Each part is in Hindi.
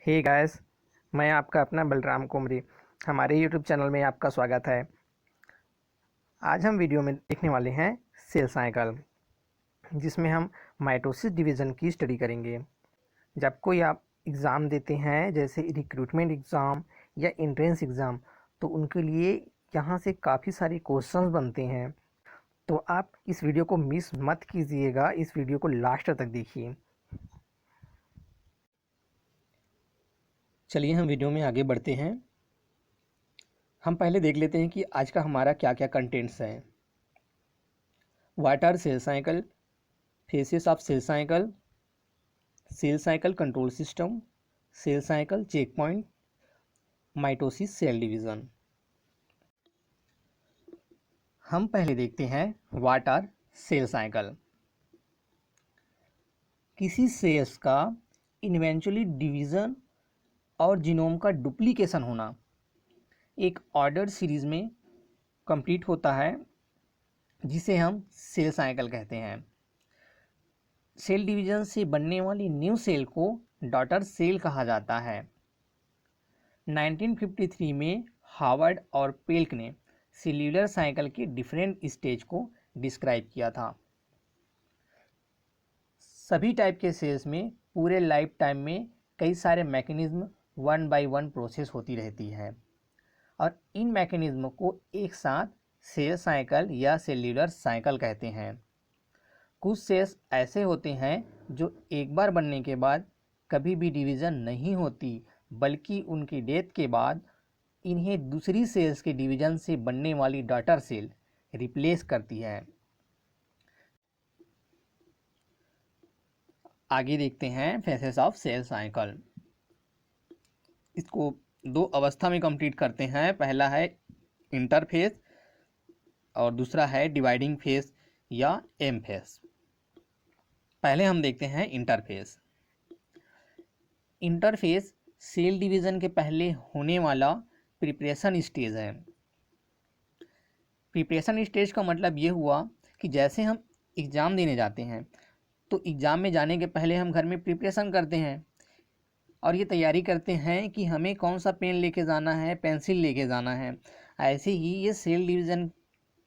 हे गाइस, मैं आपका अपना बलराम कुमरी। हमारे यूट्यूब चैनल में आपका स्वागत है। आज हम वीडियो में देखने वाले हैं सेल साइकिल, जिसमें हम माइटोसिस डिवीज़न की स्टडी करेंगे। जब कोई आप एग्ज़ाम देते हैं, जैसे रिक्रूटमेंट एग्ज़ाम या एंट्रेंस एग्ज़ाम, तो उनके लिए यहाँ से काफ़ी सारे क्वेश्चंस बनते हैं। तो आप इस वीडियो को मिस मत कीजिएगा, इस वीडियो को लास्ट तक देखिए। चलिए हम वीडियो में आगे बढ़ते हैं। हम पहले देख लेते हैं कि आज का हमारा क्या क्या कंटेंट्स हैं। What are cell cycle, phases of cell cycle, cell cycle control system, cell cycle check point, mitosis cell division. हम पहले देखते हैं व्हाट आर सेल साइकिल। किसी सेल्स का इवेंचुअली डिवीज़न और जीनोम का डुप्लीकेशन होना एक ऑर्डर सीरीज में कंप्लीट होता है, जिसे हम सेल साइकिल कहते हैं। सेल डिवीज़न से बनने वाली न्यू सेल को डॉटर सेल कहा जाता है। 1953 में हार्वर्ड और पेल्क ने सेल्यूलर साइकिल के डिफरेंट स्टेज को डिस्क्राइब किया था। सभी टाइप के सेल्स में पूरे लाइफ टाइम में कई सारे mechanism one by one process होती रहती है, और इन मैकेनिज्म को एक साथ सेल साइकिल या सेल्यूलर साइकिल कहते हैं। कुछ सेल्स ऐसे होते हैं जो एक बार बनने के बाद कभी भी डिवीज़न नहीं होती, बल्कि उनकी डेथ के बाद इन्हें दूसरी सेल्स के डिवीज़न से बनने वाली डॉटर सेल रिप्लेस करती है। आगे देखते हैं फेसेस ऑफ सेल साइकिल। इसको दो अवस्था में कंप्लीट करते हैं। पहला है इंटरफेस और दूसरा है डिवाइडिंग फेस या एम फेस। पहले हम देखते हैं इंटरफेस। इंटरफेस सेल डिवीज़न के पहले होने वाला प्रिपरेशन स्टेज है। प्रिपरेशन स्टेज का मतलब ये हुआ कि जैसे हम एग्ज़ाम देने जाते हैं, तो एग्ज़ाम में जाने के पहले हम घर में प्रिपरेशन करते हैं और ये तैयारी करते हैं कि हमें कौन सा पेन लेके जाना है, पेंसिल लेके जाना है। ऐसे ही ये सेल डिवीज़न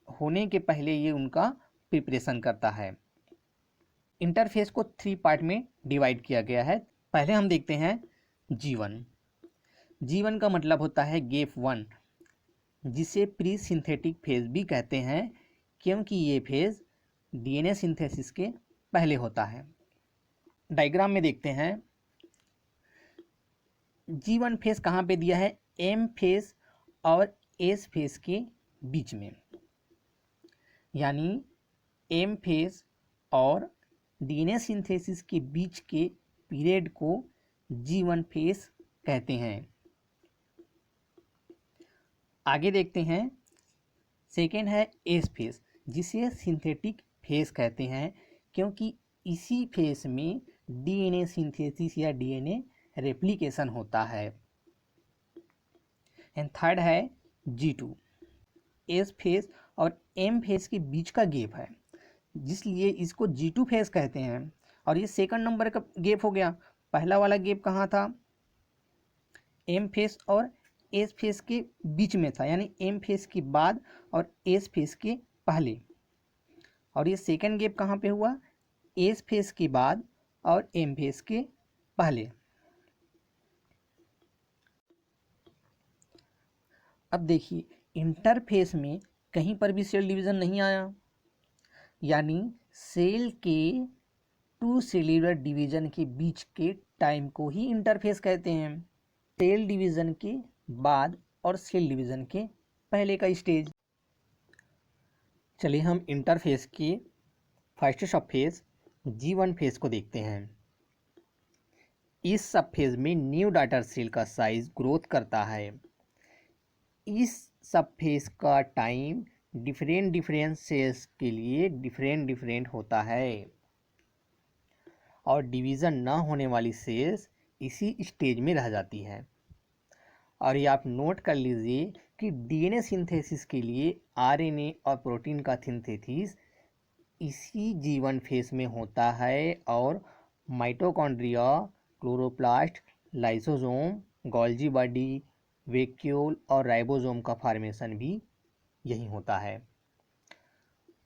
होने के पहले ये उनका प्रिपरेशन करता है। इंटरफेस को 3 पार्ट में डिवाइड किया गया है। पहले हम देखते हैं G1। G1 का मतलब होता है गेप 1, जिसे प्री सिंथेटिक फेज भी कहते हैं, क्योंकि ये फेज डीएनए सिंथेसिस के पहले होता है। डायग्राम में देखते हैं G1 फेज कहाँ पे दिया है, एम फेज और एस फेज के बीच में, यानी एम फेज और डीएनए सिंथेसिस के बीच के पीरियड को G1 फेज कहते हैं। आगे देखते हैं सेकेंड है एस फेज, जिसे सिंथेटिक फेज कहते हैं, क्योंकि इसी फेज में डीएनए सिंथेसिस या डीएनए रेप्लिकेशन होता है। एंड थर्ड है G2। एस फेज और एम फेज के बीच का गेप है, जिसलिए इसको G2 फेज कहते हैं। और ये सेकंड नंबर का गेप हो गया। पहला वाला गेप कहाँ था, एम फेज और एस फेज के बीच में था, यानी एम फेज के बाद और एस फेज के पहले। और ये सेकंड गेप कहाँ पे हुआ, एस फेज के बाद और एम फेज के पहले। अब देखिए, इंटरफेस में कहीं पर भी सेल डिवीज़न नहीं आया, यानी सेल के टू सेल्यूलर डिवीज़न के बीच के टाइम को ही इंटरफेस कहते हैं। सेल डिवीज़न के बाद और सेल डिवीज़न के पहले का स्टेज। चलिए हम इंटरफेस के फर्स्ट सब फेज G1 फेज को देखते हैं। इस सब फेज में न्यू डॉटर सेल का साइज ग्रोथ करता है। इस सब फेज का टाइम डिफरेंट सेल्स के लिए डिफरेंट होता है, और डिवीज़न ना होने वाली सेल्स इसी स्टेज में रह जाती है। और ये आप नोट कर लीजिए कि डीएनए सिंथेसिस के लिए आरएनए और प्रोटीन का सिंथेसिस इसी G1 फेज में होता है, और mitochondria, chloroplast, lysosome, Golgi body, vacuole और राइबोसोम का फॉर्मेशन भी यही होता है।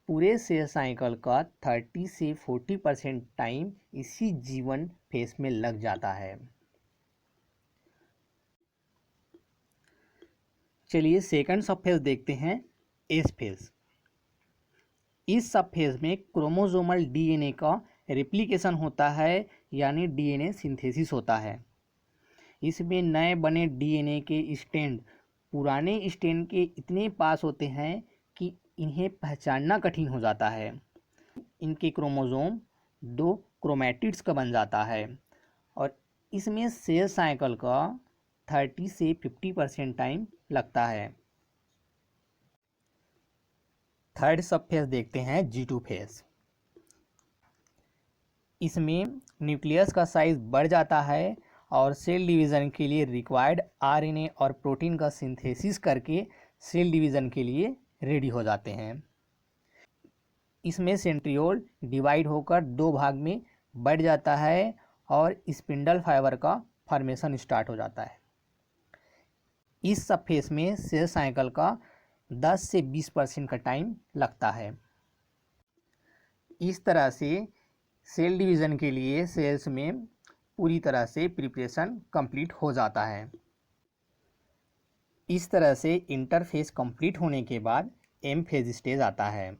पूरे सेल साइकिल का 30 से 40% टाइम इसी जीवन फेज में लग जाता है। चलिए सेकंड सब फेज देखते हैं, एस फेज। इस सब फेज में क्रोमोसोमल डीएनए का रेप्लिकेशन होता है, यानी डीएनए सिंथेसिस होता है। इसमें नए बने डीएनए के स्ट्रैंड पुराने स्ट्रैंड के इतने पास होते हैं कि इन्हें पहचानना कठिन हो जाता है। इनके क्रोमोसोम 2 क्रोमैटिड्स का बन जाता है और इसमें सेल साइकिल का 30 से 50% टाइम लगता है। थर्ड सब फेज देखते हैं, G2 फेज। इसमें न्यूक्लियस का साइज बढ़ जाता है और सेल डिवीज़न के लिए रिक्वायर्ड आरएनए और प्रोटीन का सिंथेसिस करके सेल डिवीज़न के लिए रेडी हो जाते हैं। इसमें सेंट्रियोल डिवाइड होकर 2 भाग में बढ़ जाता है और स्पिंडल फाइबर का फॉर्मेशन स्टार्ट हो जाता है। इस सब फेज में सेल साइकिल का 10 से 20% का टाइम लगता है। इस तरह से सेल डिवीज़न के लिए सेल्स में पूरी तरह से प्रिपरेशन कंप्लीट हो जाता है। इस तरह से इंटरफेस कंप्लीट होने के बाद एम फेज स्टेज आता है।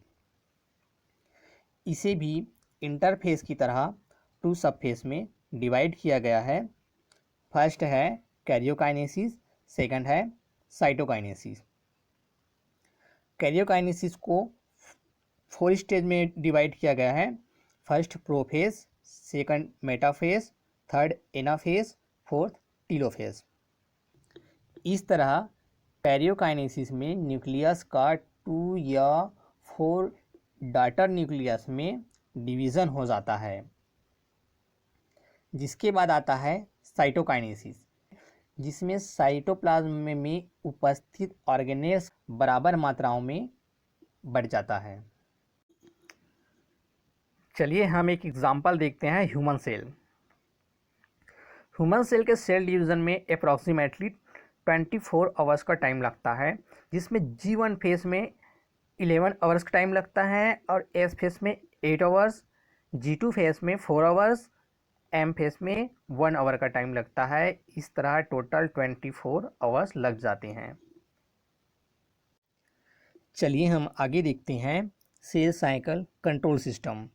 इसे भी इंटरफेस की तरह 2 सब फेज में डिवाइड किया गया है। फर्स्ट है कैरियोकाइनेसिस, सेकंड है साइटोकाइनेसिस। कैरियोकाइनेसिस को 4 स्टेज में डिवाइड किया गया है। First prophase, second metaphase, third anaphase, fourth telophase. इस तरह कैरियोकाइनेसिस में न्यूक्लियस का 2 या 4 डॉटर न्यूक्लियस में डिवीज़न हो जाता है। जिसके बाद आता है साइटोकाइनेसिस, जिसमें साइटोप्लाज्म में उपस्थित ऑर्गेनेल्स बराबर मात्राओं में बढ़ जाता है। चलिए हम एक एग्जाम्पल देखते हैं, ह्यूमन सेल। ह्यूमन सेल के सेल डिवीज़न में अप्रॉक्सीमेटली 24 आवर्स का टाइम लगता है, जिसमें G1 फेज में 11 आवर्स का टाइम लगता है और एस फेज में 8 आवर्स, G2 फेज में 4 आवर्स, एम फेज में 1 आवर का टाइम लगता है। इस तरह टोटल 24 आवर्स लग जाते हैं। चलिए हम आगे देखते हैं सेल साइकिल कंट्रोल सिस्टम।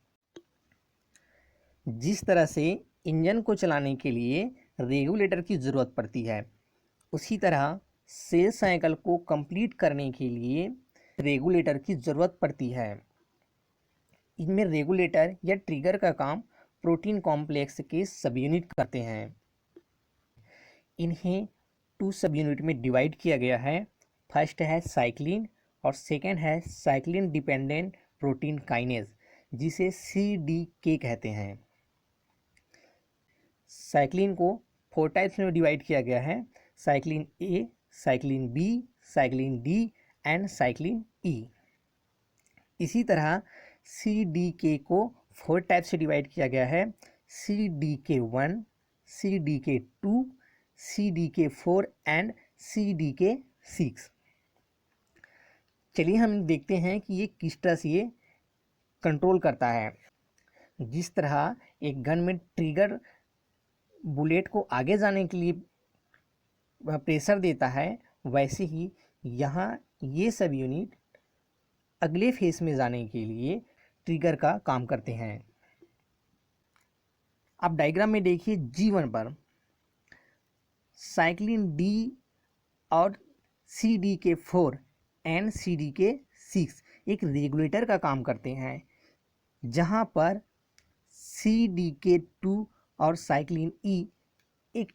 जिस तरह से इंजन को चलाने के लिए रेगुलेटर की ज़रूरत पड़ती है, उसी तरह सेल साइकिल को कंप्लीट करने के लिए रेगुलेटर की ज़रूरत पड़ती है। इनमें रेगुलेटर या ट्रिगर का काम प्रोटीन कॉम्प्लेक्स के सब यूनिट करते हैं। इन्हें 2 सब यूनिट में डिवाइड किया गया है। फर्स्ट है साइक्लिन और सेकेंड है साइक्लिन डिपेंडेंट प्रोटीन काइनेज, जिसे CDK कहते हैं। साइक्लिन को 4 टाइप्स में डिवाइड किया गया है, cyclin A, cyclin B, cyclin D and cyclin E। इसी तरह CDK को 4 टाइप से डिवाइड किया गया है, CDK1, CDK2, CDK4 and CDK6। चलिए हम देखते हैं कि ये किस तरह से ये कंट्रोल करता है। जिस तरह एक गन में ट्रिगर बुलेट को आगे जाने के लिए प्रेशर देता है, वैसे ही यहाँ ये सब यूनिट अगले फेज में जाने के लिए ट्रिगर का काम करते हैं। आप डायग्राम में देखिए, G1 पर साइक्लिन D और CDK4 एंड CDK6 एक रेगुलेटर का काम करते हैं, जहाँ पर CDK2 और साइक्लिन E एक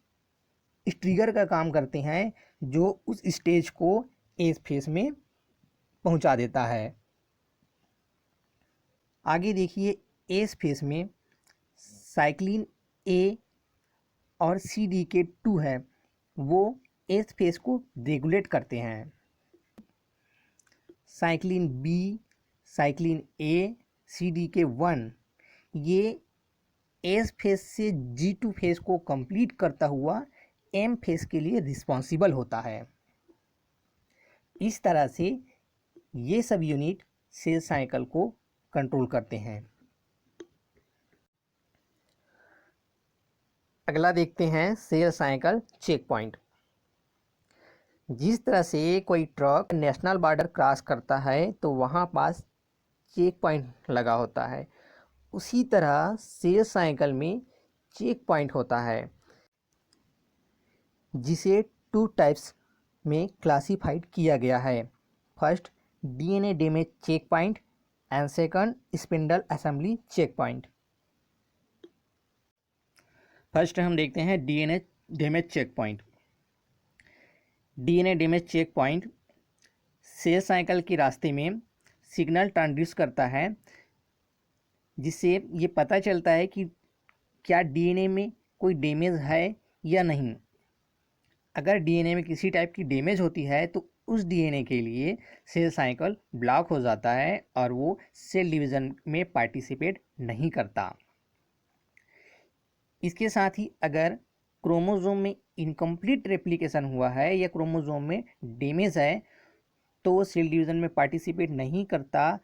ट्रिगर का काम करते हैं, जो उस स्टेज को एस फेज में पहुंचा देता है। आगे देखिए, एस फेज में साइक्लिन A और CDK2 है, वो एस फेज को रेगुलेट करते हैं। Cyclin B, cyclin A, CDK1 ये एस फेज से G2 फेज को कंप्लीट करता हुआ M फेज के लिए रिस्पॉन्सिबल होता है। इस तरह से ये सब यूनिट सेल साइकिल को कंट्रोल करते हैं। अगला देखते हैं सेल साइकिल चेक पॉइंट। जिस तरह से कोई ट्रक नेशनल बॉर्डर क्रॉस करता है तो वहाँ पास चेक पॉइंट लगा होता है, उसी तरह सेल साइकिल में चेक पॉइंट होता है, जिसे 2 टाइप्स में क्लासिफाइड किया गया है। First, DNA damage check point and second, spindle assembly check point. First हम देखते हैं DNA damage check point. DNA damage check point cell cycle के रास्ते में सिग्नल ट्रांसड्यूस करता है, जिससे ये पता चलता है कि क्या डीएनए में कोई डैमेज है या नहीं। अगर डीएनए में किसी टाइप की डैमेज होती है तो उस डीएनए के लिए सेल साइकिल ब्लॉक हो जाता है और वो सेल डिवीज़न में पार्टिसिपेट नहीं करता। इसके साथ ही अगर क्रोमोसोम में इनकम्प्लीट रेप्लिकेशन हुआ है या क्रोमोसोम में डैमेज है तो वो सेल डिवीज़न में पार्टिसिपेट नहीं करता,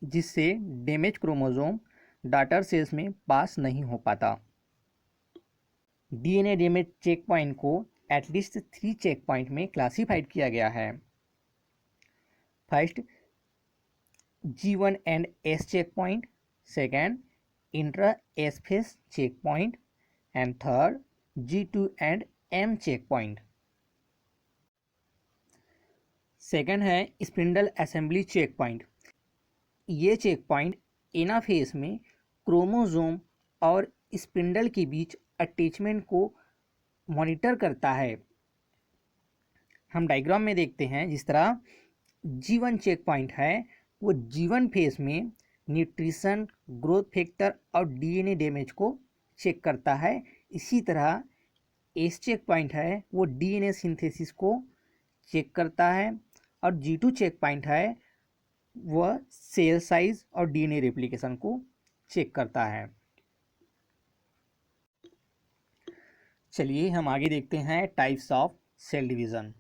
जिससे डैमेज क्रोमोसोम डॉटर सेल्स में पास नहीं हो पाता। डीएनए डैमेज चेक पॉइंट को एटलीस्ट 3 चेक पॉइंट में क्लासिफाइड किया गया है। First, G1 and S check point, second intra S phase check point and third G2 and M check point. Second है स्पिंडल असेंबली चेक पॉइंट। ये चेक पॉइंट एनाफेज में क्रोमोसोम और स्पिंडल के बीच अटैचमेंट को मॉनिटर करता है। हम डायग्राम में देखते हैं, जिस तरह G1 चेक पॉइंट है वो G1 फेज में न्यूट्रिशन, ग्रोथ फैक्टर और डीएनए डैमेज को चेक करता है। इसी तरह S चेक पॉइंट है वो डीएनए सिंथेसिस को चेक करता है और G2 चेक पॉइंट है वह सेल साइज और डीएनए रेप्लिकेशन को चेक करता है। चलिए हम आगे देखते हैं types of cell division.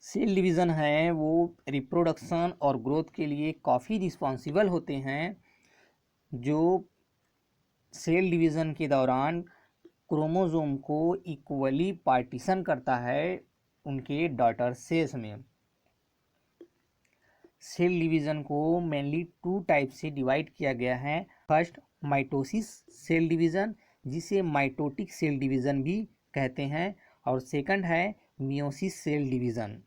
Cell division है वो रिप्रोडक्शन और ग्रोथ के लिए काफ़ी रिस्पॉन्सिबल होते हैं, जो सेल डिवीज़न के दौरान क्रोमोसोम को इक्वली पार्टीशन करता है उनके डॉटर सेल्स में। सेल डिवीज़न को मेनली 2 टाइप से डिवाइड किया गया है। फर्स्ट, माइटोसिस सेल डिवीज़न, जिसे माइटोटिक सेल डिवीज़न भी कहते हैं, और सेकंड है meiosis cell division.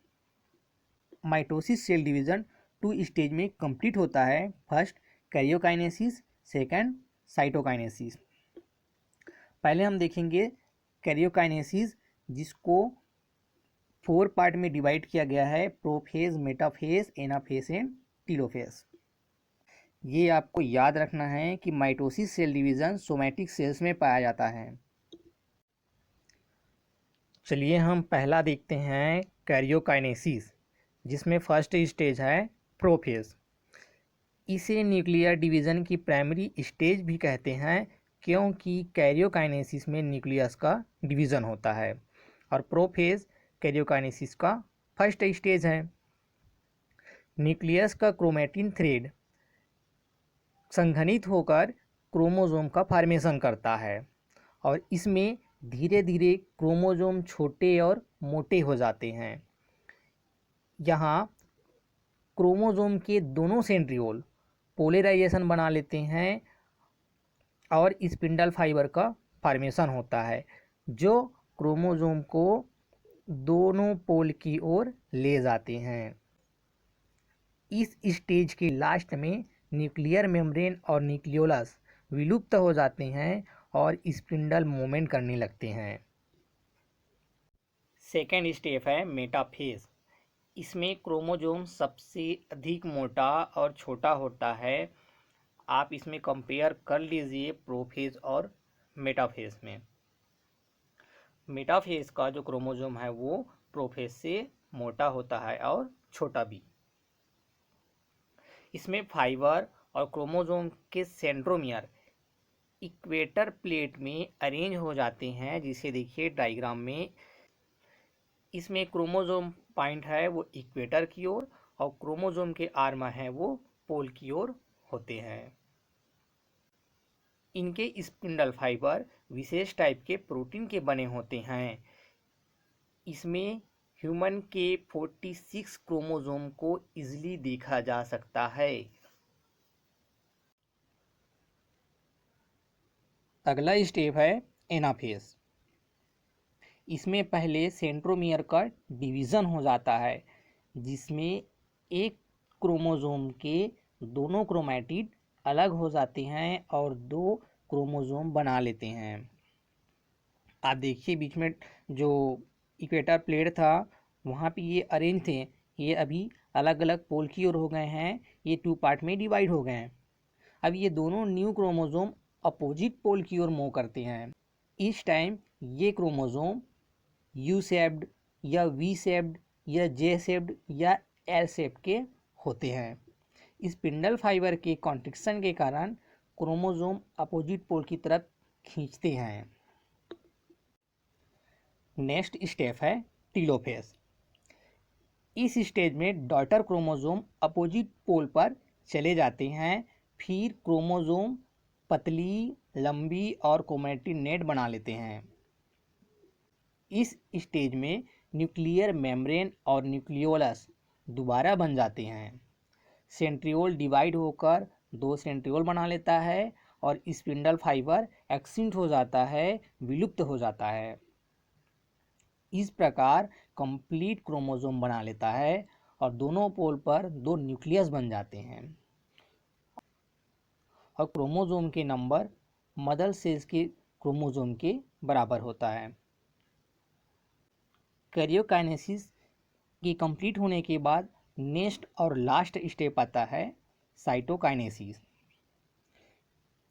Mitosis cell division 2 stage में कंप्लीट होता है। First, karyokinesis, second cytokinesis. पहले हम देखेंगे कैरियोकाइनेसिस, जिसको 4 पार्ट में डिवाइड किया गया है: prophase, metaphase, anaphase and telophase. ये आपको याद रखना है कि mitosis cell division somatic cells में पाया जाता है। चलिए हम पहला देखते हैं कैरियोकाइनेसिस, जिसमें फर्स्ट स्टेज है प्रोफेज। इसे न्यूक्लियर डिवीज़न की प्राइमरी स्टेज भी कहते हैं, क्योंकि कैरियोकाइनेसिस में न्यूक्लियस का डिवीज़न होता है, और प्रोफेज कैरियोकाइनेसिस का फर्स्ट स्टेज है। न्यूक्लियस का क्रोमैटिन थ्रेड संघनित होकर क्रोमोसोम का फॉर्मेशन करता है, और इसमें धीरे धीरे क्रोमोसोम छोटे और मोटे हो जाते हैं। यहाँ क्रोमोसोम के दोनों सेंट्रियोल पोलराइजेशन बना लेते हैं और स्पिंडल फाइबर का फॉर्मेशन होता है, जो क्रोमोसोम को दोनों पोल की ओर ले जाते हैं। इस स्टेज के लास्ट में न्यूक्लियर मेम्ब्रेन और न्यूक्लियोलस विलुप्त हो जाते हैं और स्पिंडल मूवमेंट करने लगते हैं। सेकेंड स्टेप है मेटाफेज। इसमें क्रोमोसोम सबसे अधिक मोटा और छोटा होता है। आप इसमें कंपेयर कर लीजिए प्रोफेज और मेटाफेज में। मेटाफेज का जो क्रोमोसोम है वो प्रोफेज से मोटा होता है और छोटा भी। इसमें फाइबर और क्रोमोसोम के सेंट्रोमियर इक्वेटर प्लेट में अरेंज हो जाते हैं, जिसे देखिए डायग्राम में। इसमें क्रोमोसोम पॉइंट है वो इक्वेटर की ओर और क्रोमोसोम के आर्म है वो पोल की ओर होते हैं। इनके स्पिंडल फाइबर विशेष टाइप के प्रोटीन के बने होते हैं। इसमें ह्यूमन के 46 क्रोमोसोम को इजीली देखा जा सकता है। अगला स्टेप है एनाफेज। इसमें पहले सेंट्रोमियर का डिवीज़न हो जाता है, जिसमें एक क्रोमोसोम के दोनों क्रोमैटिड अलग हो जाते हैं और 2 क्रोमोसोम बना लेते हैं। आप देखिए बीच में जो इक्वेटर प्लेट था वहाँ पे ये अरेंज थे, ये अभी अलग अलग पोल की ओर हो गए हैं, ये 2 पार्ट में डिवाइड हो गए हैं। अब ये दोनों न्यू क्रोमोसोम अपोजिट पोल की ओर मूव करते हैं। इस टाइम ये क्रोमोसोम यू शेप्ड या वी शेप्ड या जे शेप्ड या एल शेप के होते हैं। इस स्पिंडल फाइबर के कॉन्ट्रिक्शन के कारण क्रोमोसोम अपोजिट पोल की तरफ खींचते हैं। नेक्स्ट स्टेप है टीलोफेज। इस स्टेज में डॉटर क्रोमोसोम अपोजिट पोल पर चले जाते हैं, फिर क्रोमोसोम पतली, लंबी और क्रोमैटिनेट बना लेते हैं। इस स्टेज में न्यूक्लियर मेम्ब्रेन और न्यूक्लियोलस दोबारा बन जाते हैं। सेंट्रियोल डिवाइड होकर 2 सेंट्रियोल बना लेता है और स्पिंडल फाइबर एक्सटिंक्ट हो जाता है, विलुप्त हो जाता है। इस प्रकार कंप्लीट क्रोमोसोम बना लेता है और दोनों पोल पर 2 न्यूक्लियस बन जाते हैं और क्रोमोसोम के नंबर मदर सेल्स के क्रोमोसोम के बराबर होता है। कैरियोकाइनेसिस की कंप्लीट होने के बाद नेक्स्ट और लास्ट स्टेप आता है साइटोकाइनेसिस।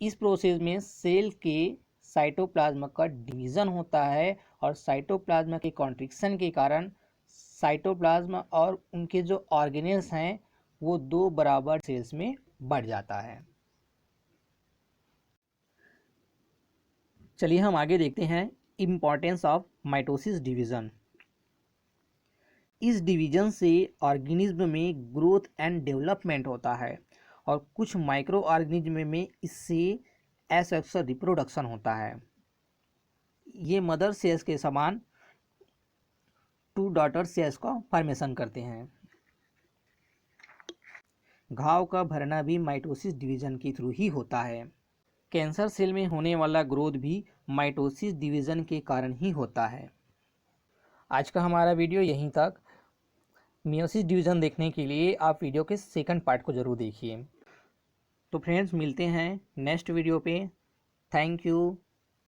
इस प्रोसेस में सेल के साइटोप्लाज्म का डिवीज़न होता है और साइटोप्लाज्म के कॉन्ट्रिक्शन के कारण साइटोप्लाज्म और उनके जो ऑर्गेनेल्स हैं वो 2 बराबर सेल्स में बढ़ जाता है। चलिए हम आगे देखते हैं इम्पॉर्टेंस ऑफ माइटोसिस डिवीज़न। इस डिवीज़न से ऑर्गेनिज्म में ग्रोथ एंड डेवलपमेंट होता है और कुछ माइक्रो ऑर्गेनिज्म में इससे एसेक्सुअल रिप्रोडक्शन होता है। ये मदर सेल्स के समान 2 डॉटर सेल्स का फॉर्मेशन करते हैं। घाव का भरना भी माइटोसिस डिवीज़न के थ्रू ही होता है। कैंसर सेल में होने वाला ग्रोथ भी माइटोसिस डिवीज़न के कारण ही होता है। आज का हमारा वीडियो यहीं तक। मियोसिस डिवीज़न देखने के लिए आप वीडियो के सेकंड पार्ट को ज़रूर देखिए। तो फ्रेंड्स मिलते हैं नेक्स्ट वीडियो पे। Thank you.